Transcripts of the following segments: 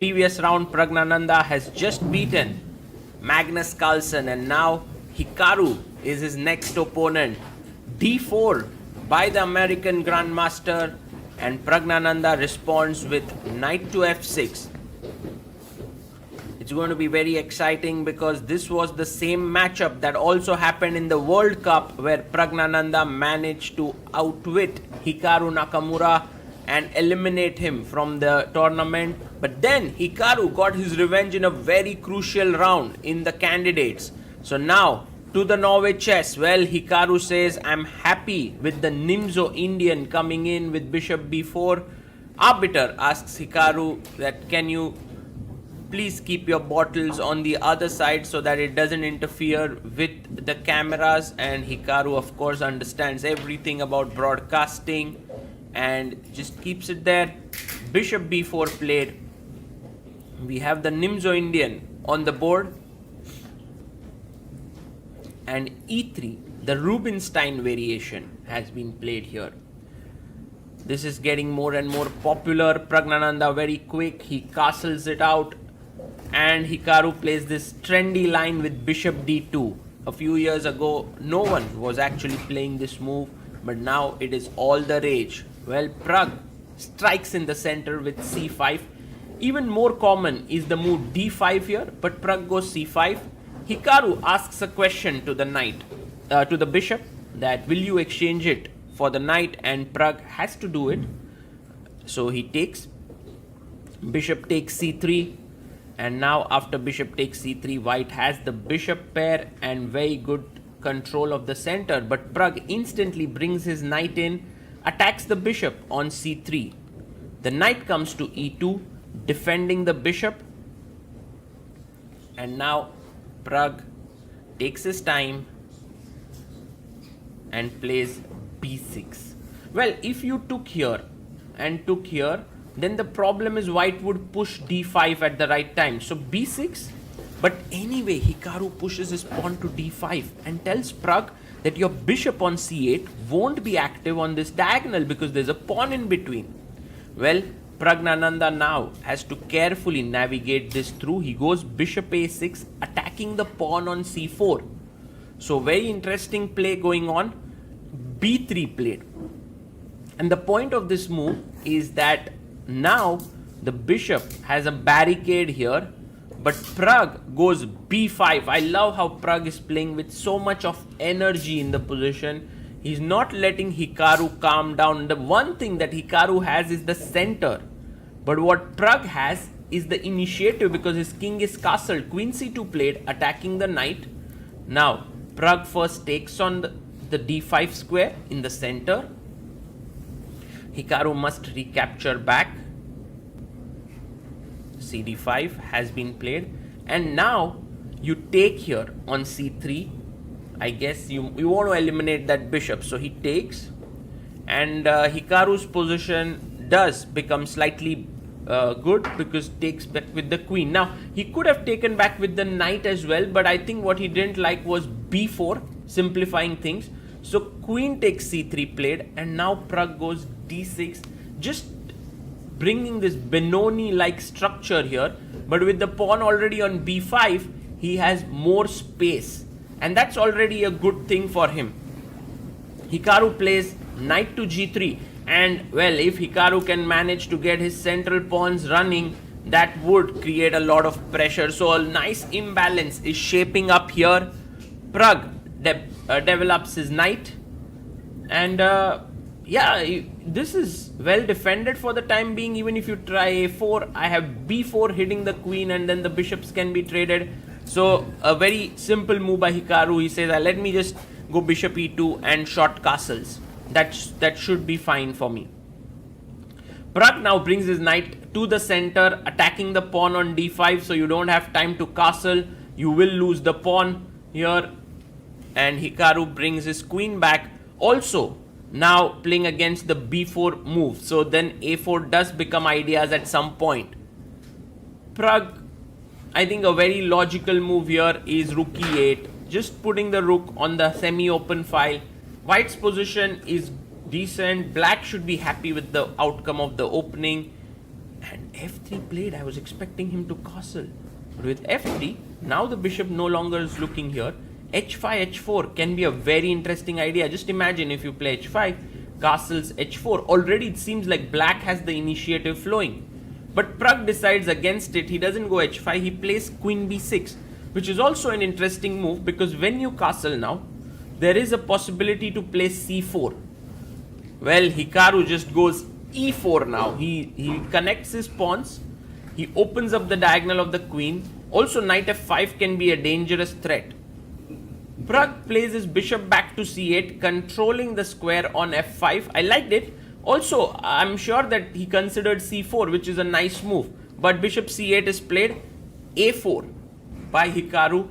Previous round, Praggnanandhaa has just beaten Magnus Carlsen, and now Hikaru is his next opponent. D4 by the American Grandmaster, and Praggnanandhaa responds with knight to f6. It's going to be very exciting because this was the same matchup that also happened in the World Cup, where Praggnanandhaa managed to outwit Hikaru Nakamura and eliminate him from the tournament. But then Hikaru got his revenge in a very crucial round in the candidates. So now to the Norway chess, well, Hikaru says, I'm happy with the Nimzo Indian coming in with bishop b4. Arbiter asks Hikaru that can you please keep your bottles on the other side so that it doesn't interfere with the cameras. And Hikaru of course understands everything about broadcasting and just keeps it there. Bishop b4 played. We have the Nimzo Indian on the board, and e3, the Rubinstein variation, has been played here. This is getting more and more popular. Praggnanandhaa very quick, he castles it out, and Hikaru plays this trendy line with bishop d2. A few years ago, no one was actually playing this move, but now it is all the rage. Well, Pragg strikes in the center with c5. Even more common is the move d5 here, but Pragg goes c5. Hikaru asks a question to the knight, to the bishop, that will you exchange it for the knight, and Pragg has to do it. So he takes, bishop takes c3, and now after bishop takes c3, white has the bishop pair and very good control of the center, but Pragg instantly brings his knight in, attacks the bishop on c3. The knight comes to e2, defending the bishop, and now Pragg takes his time and plays b6. Well, if you took here and took here, then the problem is white would push d5 at the right time. So b6, but anyway, Hikaru pushes his pawn to d5 and tells Pragg that your bishop on c8 won't be active on this diagonal because there's a pawn in between. Well, Praggnanandhaa now has to carefully navigate this through. He goes bishop a6, attacking the pawn on c4. So very interesting play going on. b3 played. And the point of this move is that now the bishop has a barricade here, but Pragg goes b5. I love how Pragg is playing with so much of energy in the position. He's not letting Hikaru calm down. The one thing that Hikaru has is the center, but what Pragg has is the initiative because his king is castled. Queen c2 played, attacking the knight. Now Pragg first takes on the d5 square in the center. Hikaru must recapture back. cd5 has been played, and now you take here on c3. I guess you want to eliminate that bishop, so he takes, and Hikaru's position does become slightly good because takes back with the queen. Now he could have taken back with the knight as well, but I think what he didn't like was b4, simplifying things. So queen takes c3 played, and now Pragg goes d6, just bringing this Benoni-like structure here, but with the pawn already on b5, he has more space, and that's already a good thing for him. Hikaru plays knight to g3, and well, if Hikaru can manage to get his central pawns running, that would create a lot of pressure. So a nice imbalance is shaping up here. Pragg develops his knight, and yeah, this is well defended for the time being. Even if you try a4, I have b4 hitting the queen, and then the bishops can be traded. So a very simple move by Hikaru. He says, let me just go bishop e2 and short castles. That should be fine for me. Pragg now brings his knight to the center, attacking the pawn on d5, so you don't have time to castle. You will lose the pawn here, and Hikaru brings his queen back. Also, now playing against the b4 move, so then a4 does become ideas at some point. Pragg, I think a very logical move here is rook e8, just putting the rook on the semi-open file. White's position is decent. Black should be happy with the outcome of the opening. And f3 played. I was expecting him to castle. But with f3, now the bishop no longer is looking here. h5, h4 can be a very interesting idea. Just imagine if you play h5, castles h4. Already it seems like black has the initiative flowing. But Pragg decides against it. He doesn't go h5. He plays queen b6, which is also an interesting move because when you castle now, there is a possibility to play c4. Well, Hikaru just goes e4 now. He connects his pawns. He opens up the diagonal of the queen. Also, knight f5 can be a dangerous threat. Pragg plays his bishop back to c8, controlling the square on f5. I liked it. Also, I'm sure that he considered c4, which is a nice move. But bishop c8 is played, a4 by Hikaru.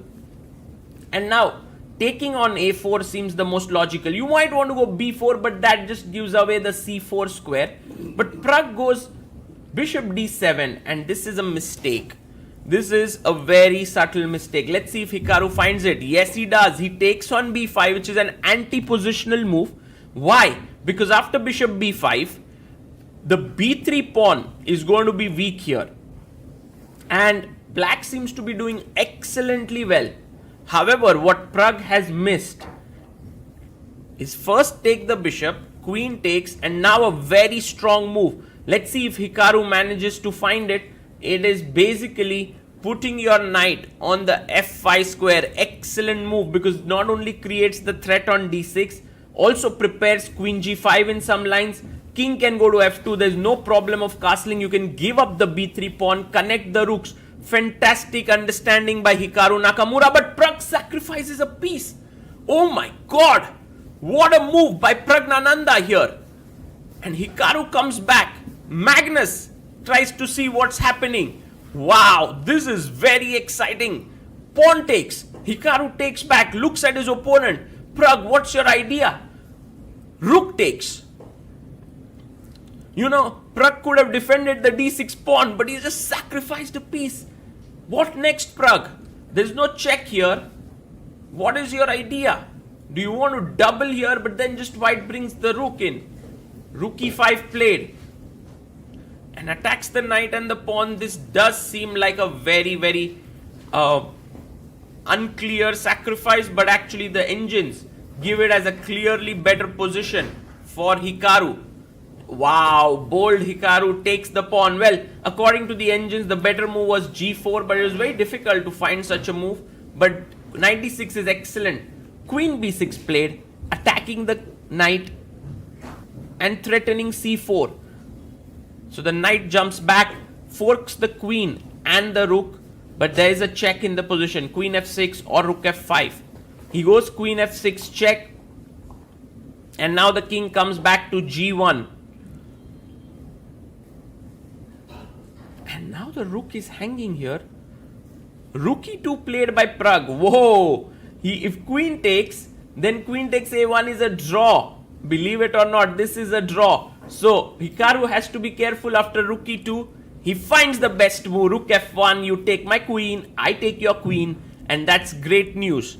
And now, taking on a4 seems the most logical. You might want to go b4, but that just gives away the c4 square. But Pragg goes bishop d7, and this is a mistake. This is a very subtle mistake. Let's see if Hikaru finds it. Yes, he does. He takes on b5, which is an anti-positional move. Why? Because after bishop b5, the b3 pawn is going to be weak here. And black seems to be doing excellently well. However, what Pragg has missed is first take the bishop, queen takes, and now a very strong move. Let's see if Hikaru manages to find it. It is basically putting your knight on the f5 square. Excellent move because not only creates the threat on d6, also prepares queen g5 in some lines. King can go to f2. There's no problem of castling. You can give up the b3 pawn, connect the rooks. Fantastic understanding by Hikaru Nakamura, but Pragg sacrifices a piece. Oh my god! What a move by Praggnanandhaa here. And Hikaru comes back. Magnus tries to see what's happening. Wow, this is very exciting. Pawn takes. Hikaru takes back, looks at his opponent. Pragg, what's your idea? Rook takes. You know, Pragg could have defended the d6 pawn, but he just sacrificed a piece. What next, Pragg? There's no check here. What is your idea? Do you want to double here, but then just white brings the rook in? Rook e5 played. And attacks the knight and the pawn. This does seem like a very, very unclear sacrifice, but actually the engines give it as a clearly better position for Hikaru. Wow, bold Hikaru takes the pawn. Well, according to the engines, the better move was g4, but it was very difficult to find such a move. But knight d6 is excellent. Queen b6 played, attacking the knight and threatening c4. So the knight jumps back, forks the queen and the rook, but there is a check in the position. Queen f6 or rook f5. He goes queen f6 check, and now the king comes back to g1. And now the rook is hanging here. Rook e2 played by Pragg. Whoa! If queen takes, then queen takes a1 is a draw. Believe it or not, this is a draw. So Hikaru has to be careful after rook e2. He finds the best move. Rook f1, you take my queen, I take your queen, and that's great news.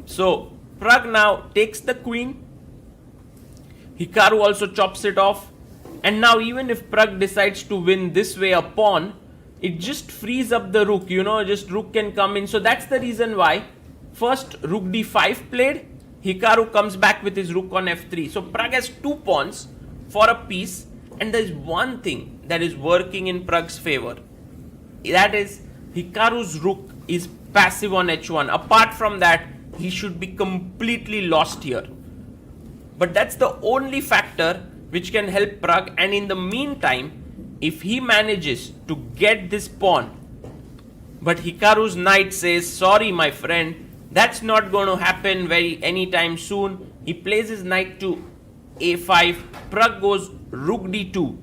So Pragg now takes the queen. Hikaru also chops it off. And now even if Pragg decides to win this way a pawn, it just frees up the rook, you know, just rook can come in. So that's the reason why first rook d5 played, Hikaru comes back with his rook on f3. So Pragg has two pawns for a piece, and there's one thing that is working in Pragg's favor. That is, Hikaru's rook is passive on h1. Apart from that, he should be completely lost here. But that's the only factor which can help Pragg, and in the meantime, if he manages to get this pawn, but Hikaru's knight says, sorry my friend, that's not going to happen anytime soon. He plays his knight to a5, Pragg goes rook d2.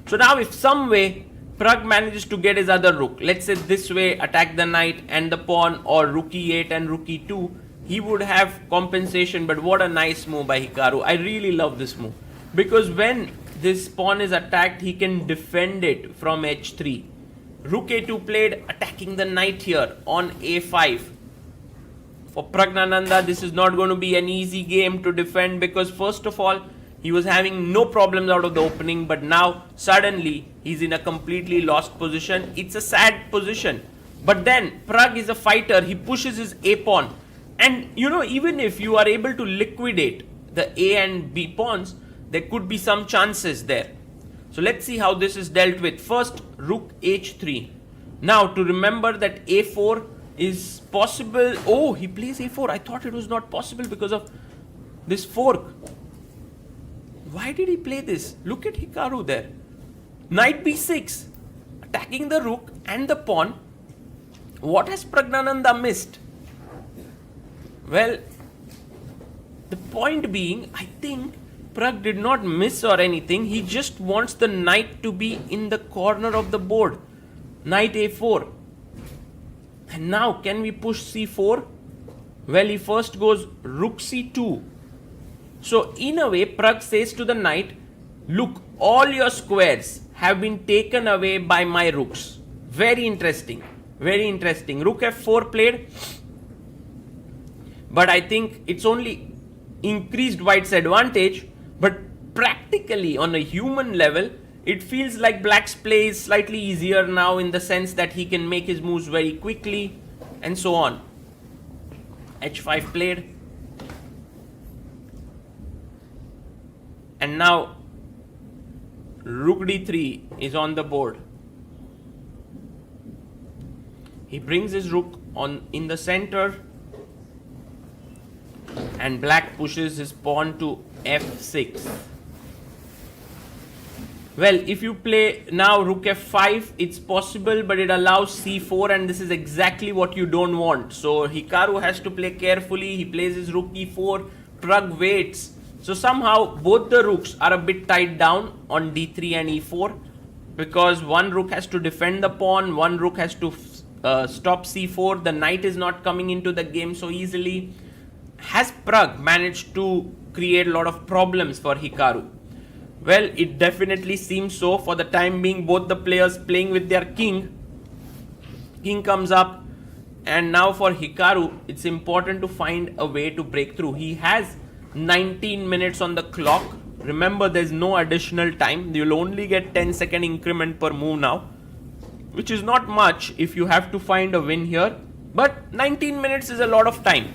So now if some way Pragg manages to get his other rook, let's say this way, attack the knight and the pawn, or rook e8 and rook e2, he would have compensation. But what a nice move by Hikaru. I really love this move, because when this pawn is attacked, he can defend it from h3. Rook a2 played, attacking the knight here on a5. For Praggnanandhaa, this is not going to be an easy game to defend, because first of all, He was having no problems out of the opening, but now suddenly he's in a completely lost position. It's a sad position. But then Pragg is a fighter. He pushes his A pawn. And even if you are able to liquidate the A and B pawns, there could be some chances there. So let's see how this is dealt with. First, rook H3. Now to remember that A4 is possible. Oh, he plays A4. I thought it was not possible because of this fork. Why did he play this? Look at Hikaru there. Knight B6. Attacking the rook and the pawn. What has Praggnanandhaa missed? Well, the point being, I think Pragg did not miss or anything. He just wants the knight to be in the corner of the board. Knight A4. And now, can we push C4? Well, he first goes rook C2. So, in a way, Pragg says to the knight, look, all your squares have been taken away by my rooks. Very interesting. Very interesting. Rook F4 played. But I think it's only increased white's advantage. But practically, on a human level, it feels like black's play is slightly easier now in the sense that he can make his moves very quickly and so on. H5 played. And now rook d3 is on the board. He brings his rook on in the center and black pushes his pawn to f6. Well, if you play now rook f5, it's possible, but it allows c4, and this is exactly what you don't want. So Hikaru has to play carefully. He plays his rook e4. Pragg waits. So somehow both the rooks are a bit tied down on d3 and e4, because one rook has to defend the pawn, one rook has to stop c4. The knight is not coming into the game so easily. Has Pragg managed to create a lot of problems for Hikaru? Well, it definitely seems so. For the time being, both the players playing with their king. King comes up, and now for Hikaru, it's important to find a way to break through. He has 19 minutes on the clock. Remember, there's no additional time. You'll only get 10-second increment per move now, which is not much if you have to find a win here. But 19 minutes is a lot of time.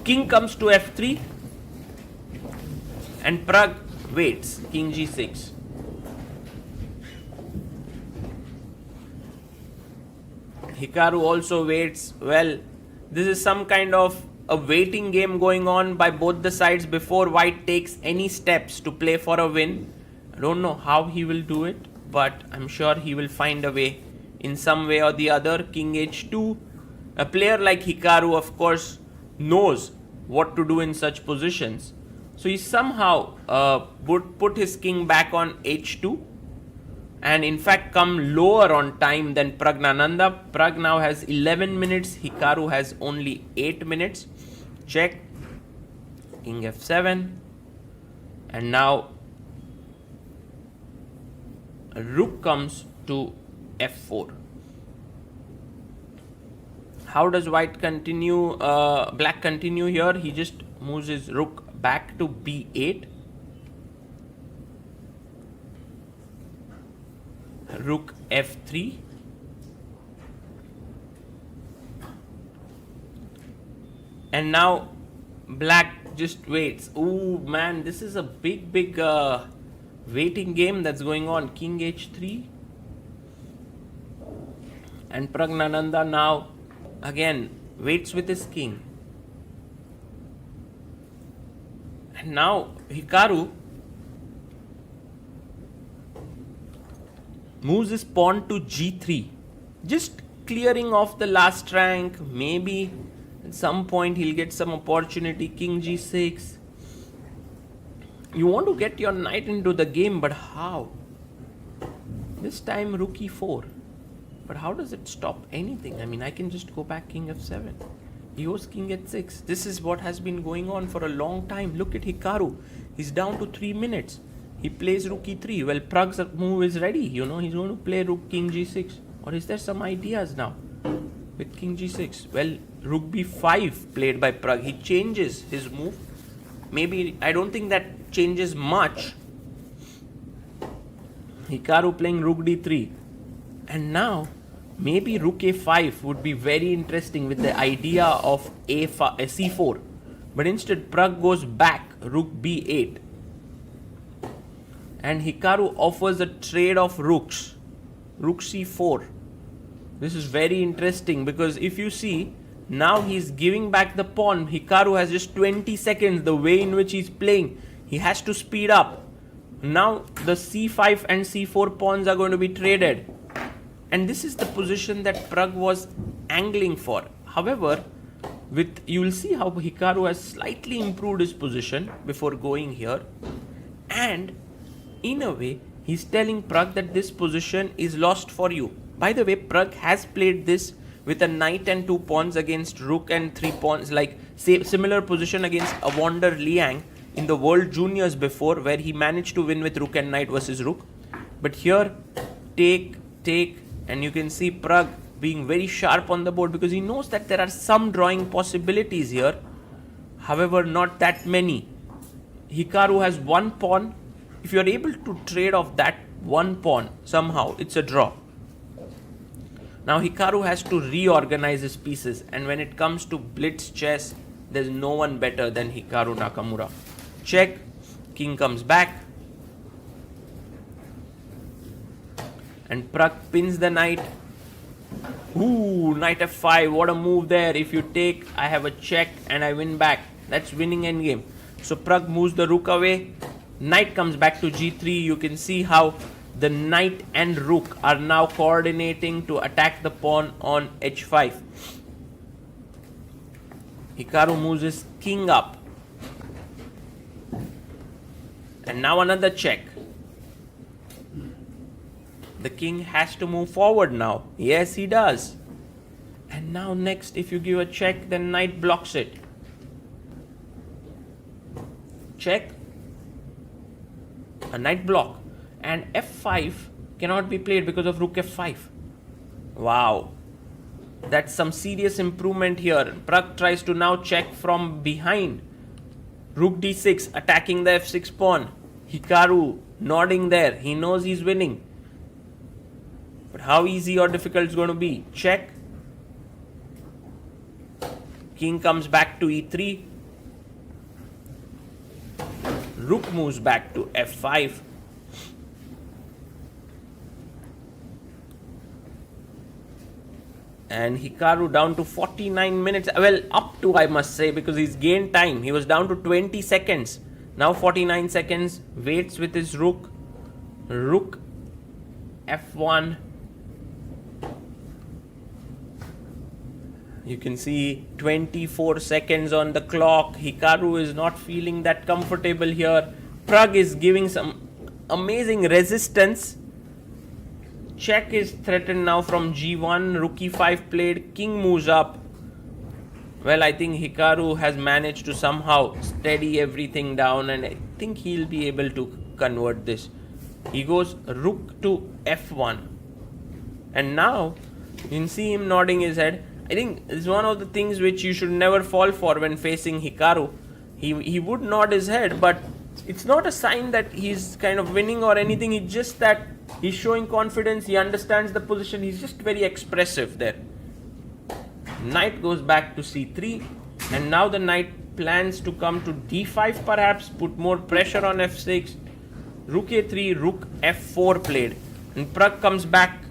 King comes to f3, and Pragg waits. King g6. Hikaru also waits. Well, this is some kind of a waiting game going on by both the sides before white takes any steps to play for a win. I don't know how he will do it, but I'm sure he will find a way in some way or the other. King h2. A player like Hikaru, of course, knows what to do in such positions. So he somehow put his king back on h2, and in fact come lower on time than Praggnanandhaa. Pragg now has 11 minutes. Hikaru has only 8 minutes. Check. King f7. And now a rook comes to f4. How does white continue? Black continue here. He just moves his rook back to b8. Rook f3. And now black just waits. Oh man, this is a big waiting game that's going on. King h3. And Praggnanandhaa now again waits with his king. And now Hikaru moves his pawn to g3, just clearing off the last rank. Maybe at some point he'll get some opportunity. King g6. You want to get your knight into the game, but how? This time rook e4. But how does it stop anything? I mean, I can just go back king f7. He goes king h6. This is what has been going on for a long time. Look at Hikaru. He's down to 3 minutes. He plays rook e3. Well, Pragg's move is ready. He's going to play rook king g6. Or is there some ideas now with king g6? Well, rook b5 played by Pragg. He changes his move. Maybe, I don't think that changes much. Hikaru playing rook d3. And now, maybe rook a5 would be very interesting with the idea of c4. But instead, Pragg goes back, rook b8. And Hikaru offers a trade of rooks. Rook c4. This is very interesting because if you see, now he's giving back the pawn. Hikaru has just 20 seconds. The way in which he's playing, he has to speed up. Now the c5 and c4 pawns are going to be traded. And this is the position that Pragg was angling for. However, you will see how Hikaru has slightly improved his position before going here. And in a way, he's telling Pragg that this position is lost for you. By the way, Pragg has played this with a knight and 2 pawns against rook and 3 pawns, like similar position against Evander Liang in the World Juniors before, where he managed to win with rook and knight versus rook. But here, take, and you can see Pragg being very sharp on the board because he knows that there are some drawing possibilities here. However, not that many. Hikaru has 1 pawn. If you are able to trade off that 1 pawn, somehow it's a draw. Now Hikaru has to reorganize his pieces, and when it comes to blitz chess, there's no one better than Hikaru Nakamura. Check, king comes back, and Pragg pins the knight. Ooh, knight f5, what a move there. If you take, I have a check and I win back. That's winning endgame. So Pragg moves the rook away, knight comes back to g3. You can see how the knight and rook are now coordinating to attack the pawn on h5. Hikaru moves his king up. And now another check. The king has to move forward now. Yes, he does. And now next, if you give a check, then knight blocks it. Check. A knight block. And f5 cannot be played because of rook f5. Wow. That's some serious improvement here. Pragg tries to now check from behind. Rook d6 attacking the f6 pawn. Hikaru nodding there. He knows he's winning. But how easy or difficult it's going to be? Check. King comes back to e3. Rook moves back to f5. And Hikaru down to 49 minutes. Well, up to, I must say, because he's gained time. He was down to 20 seconds. Now 49 seconds. Waits with his rook. Rook f1. You can see 24 seconds on the clock. Hikaru is not feeling that comfortable here. Pragg is giving some amazing resistance. Check is threatened now from g1. Rook e5 played. King moves up. Well, I think Hikaru has managed to somehow steady everything down, and I think he'll be able to convert this. He goes rook to f1. And now, you can see him nodding his head. I think it's one of the things which you should never fall for when facing Hikaru. He would nod his head, but it's not a sign that he's kind of winning or anything. It's just that he's showing confidence. He understands the position. He's just very expressive there. Knight goes back to c3. And now the knight plans to come to d5 perhaps. Put more pressure on f6. Rook a3, rook f4 played. And Pragg comes back.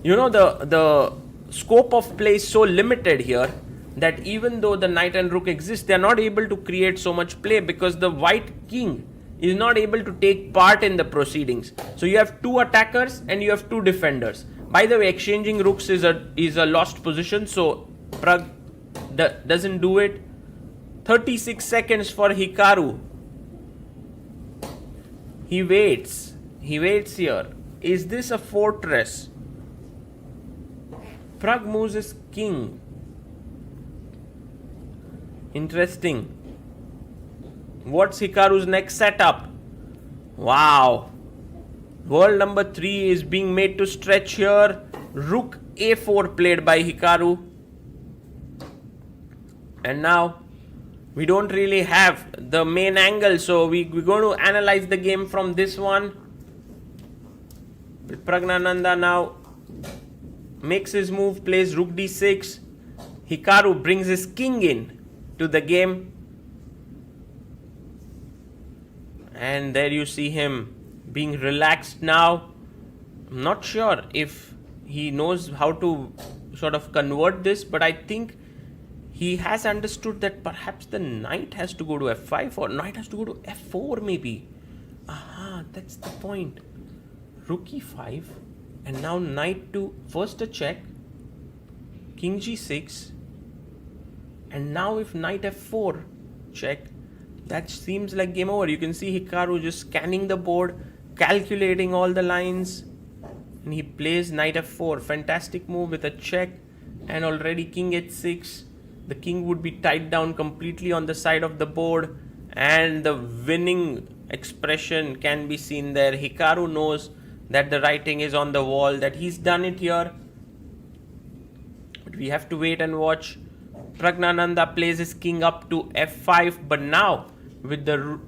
You know, the scope of play is so limited here that even though the knight and rook exist, they are not able to create so much play because the white king is not able to take part in the proceedings. So you have 2 attackers and you have 2 defenders. By the way, exchanging rooks is a lost position, so Pragg doesn't do it. 36 seconds for Hikaru. He waits. He waits here. Is this a fortress? Pragg moves his king. Interesting. What's Hikaru's next setup? Wow. World number 3 is being made to stretch here. Rook a4 played by Hikaru. And now we don't really have the main angle, so we're going to analyze the game from this one. Praggnanandhaa now makes his move, plays rook d6. Hikaru brings his king in to the game. And there you see him being relaxed now. I'm not sure if he knows how to sort of convert this, but I think he has understood that perhaps the knight has to go to f5 or knight has to go to f4 maybe. Aha, that's the point. Rook e5 and now knight to first a check, king g6, and now if knight f4 check, that seems like game over. You can see Hikaru just scanning the board, calculating all the lines, and he plays knight f4. Fantastic move with a check, and already king h6. The king would be tied down completely on the side of the board, and the winning expression can be seen there. Hikaru knows that the writing is on the wall, that he's done it here. But we have to wait and watch. Praggnanandhaa plays his king up to f5, but now with the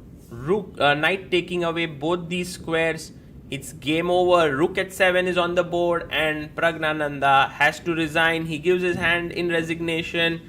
knight taking away both these squares, it's game over. Rook h7 is on the board and Praggnanandhaa has to resign. He gives his hand in resignation.